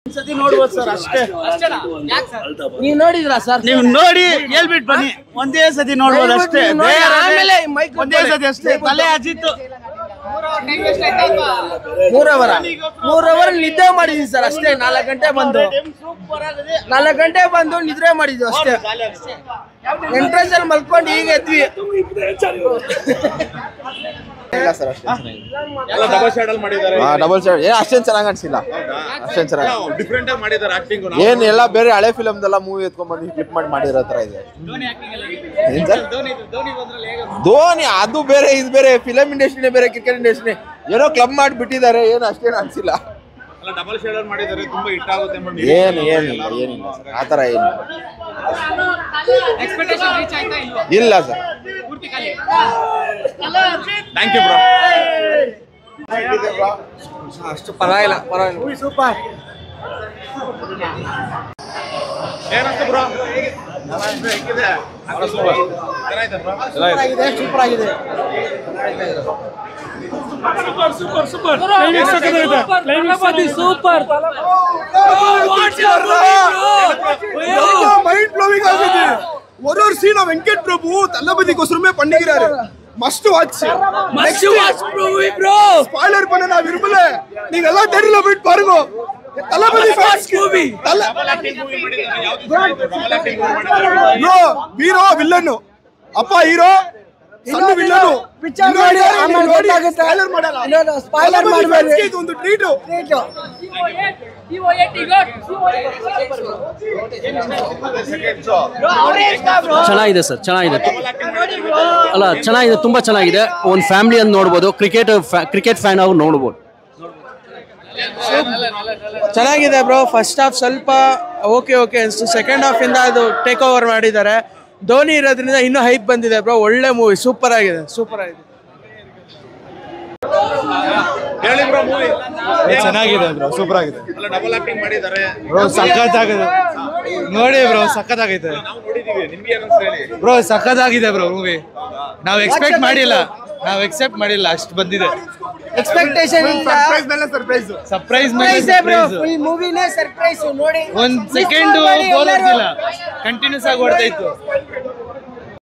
ಒಂದ್ಸತಿ ನೋಡ್ಬೋದು ಸರ್ ಅಷ್ಟೇ. ನೀವು ನೋಡಿದ್ರಾ ಸರ್? ನೀವು ನೋಡಿ ಹೇಳ್ಬಿಟ್ಟು ಬನ್ನಿ. ಒಂದೇ ಸತಿ ನೋಡ್ಬೋದು ಅಷ್ಟೇ. ಆಮೇಲೆ ಒಂದೇ ಸತಿ ಅಷ್ಟೇ. ತಲೆ ಅಜಿತ್ತು 3 ಅವರ್ ನಿದ್ದೆ ಮಾಡಿದ್ವಿ ಸರ್ ಅಷ್ಟೇ. 4 ಗಂಟೆ ಬಂದು 4 ಗಂಟೆ ಬಂದು ನಿದ್ರೆ ಮಾಡಿದ್ವಿ ಅಷ್ಟೇ. ಎಂಟ್ರೆನ್ಸ್ ಅಲ್ಲಿ ಮಲ್ಕೊಂಡು ಈಗ ಎದ್ವಿ. ಡಬಲ್ ಶೇಡ್ ಅಷ್ಟೇನ್ ಚೆನ್ನಾಗಿ ಅನ್ಸಿಲ್ಲ. ಅಷ್ಟೇನ್ ಚೆನ್ನಾಗಿ ಏನ್ ಎಲ್ಲ ಬೇರೆ ಹಳೆ ಫಿಲಮ್ದೆಲ್ಲ ಮೂವಿ ಎತ್ಕೊಂಡ್ ಬಂದು ಕ್ಲಿಪ್ ಮಾಡಿರೋ ತರ ಇದೆ. ಧೋನಿ ಅದು ಬೇರೆ ಇದು ಬೇರೆ. ಫಿಲಮ್ ಇಂಡಸ್ಟ್ರಿನೇ ಬೇರೆ, ಕ್ರಿಕೆಟ್ ಇಂಡಸ್ಟ್ರಿ ಏನೋ ಕ್ಲಬ್ ಮಾಡಿಬಿಟ್ಟಿದ್ದಾರೆ. ಏನು ಅಷ್ಟೇನು ಅನ್ಸಿಲ್ಲ. ಏನಿಲ್ಲ ಆತರ ಏನಿಲ್ಲ. ಇಲ್ಲ ಸರ್. Thank you bro. ಅಷ್ಟು ಪರವಾಗಿಲ್ಲ. ಸೂಪರ್. ಏನಂತ ಬ್ರೋ? ಸೂಪರ್ ಆಗಿದೆ. மைண்ட் ப்ளோவிங் ஆகுது. ஒரு சீன் வெங்கட் பிரபு தளபதிக்கோசரமே பண்ணிக்கிறாரு. Must watch movie bro. Spoiler பண்ண நான் விரும்பல. நீங்க எல்லாம் தெரியல போய் பாருங்க. Thalapathy fans movie. Bro hero villain. ಅಪ್ಪ ಹೀರೋ ಸಣ್ಣ ವಿಲ್ಲನ್. ಪಿಕ್ಚರ್ ನೋಡಿ ಆಮೇಲೆ ಗೊತ್ತಾಗುತ್ತೆ. ಸ್ಪಾಯಿಲರ್ ಮಾಡಲ್ಲ. ಸ್ಪಾಯಿಲರ್ ಮಾಡಬೇಡಿ. ಇದು ಒಂದು ಟ್ರೀಟ್. ಚೆನ್ನಾಗಿದೆ ಸರ್, ಚೆನ್ನಾಗಿದೆ. ಅಲ್ಲ ಚೆನ್ನಾಗಿದೆ, ತುಂಬಾ ಚೆನ್ನಾಗಿದೆ. ಒಂದು ಫ್ಯಾಮಿಲಿಯನ್ನು ನೋಡ್ಬೋದು. ಕ್ರಿಕೆಟ್ ಫ್ಯಾನ್ ಅವ್ರು ನೋಡ್ಬೋದು. ಚೆನ್ನಾಗಿದೆ ಬ್ರೋ. ಫಸ್ಟ್ ಹಾಫ್ ಸ್ವಲ್ಪ ಓಕೆ ಅನಿಸ್ತು. ಸೆಕೆಂಡ್ ಹಾಫ್ ಇಂದ ಅದು ಟೇಕ್ ಓವರ್ ಮಾಡಿದ್ದಾರೆ. ಧೋನಿ ಇರೋದ್ರಿಂದ ಇನ್ನೂ ಹೈಪ್ ಬಂದಿದೆ ಬ್ರೋ. ಒಳ್ಳೆ ಮೂವಿ, ಸೂಪರ್ ಆಗಿದೆ. ಚೆನ್ನಾಗಿದೆ ಬ್ರೋ, ಸೂಪರ್ ಆಗಿದೆ. ಡಬಲ್ ಆಕ್ಟಿಂಗ್ ಮಾಡಿದ್ದಾರೆ ಬ್ರೋ, ಸಖತ್ತಾಗಿದೆ. ನೋಡಿ ಬ್ರೋ, ಸಖತ್ತಾಗೈತೆ ಬ್ರೋ, ಸಖತ್ತಾಗಿದೆ ಬ್ರೋ ಮೂವಿ. ನಾವು ಎಕ್ಸ್ಪೆಕ್ಟ್ ಮಾಡಿಲ್ಲ ಅಷ್ಟು ಬಂದಿದೆ. ಎಕ್ಸ್ಪೆಕ್ಟೇಷನ್ ಸರ್ಪ್ರೈಸ್ ಮೇಲೆ ಸರ್ಪ್ರೈಸ್. Surprise bro. ಫುಲ್ ಮೂವಿನೇ ಸರ್ಪ್ರೈಸ್ ನೋಡಿ. ಒಂದ್ ಸೆಕೆಂಡ್ ಬೋರ್ ಆಗ್ತಿಲ್ಲ, ಕಂಟಿನ್ಯೂಸ್ ಆಗಿ ಓಡ್ತಾ ಇತ್ತು.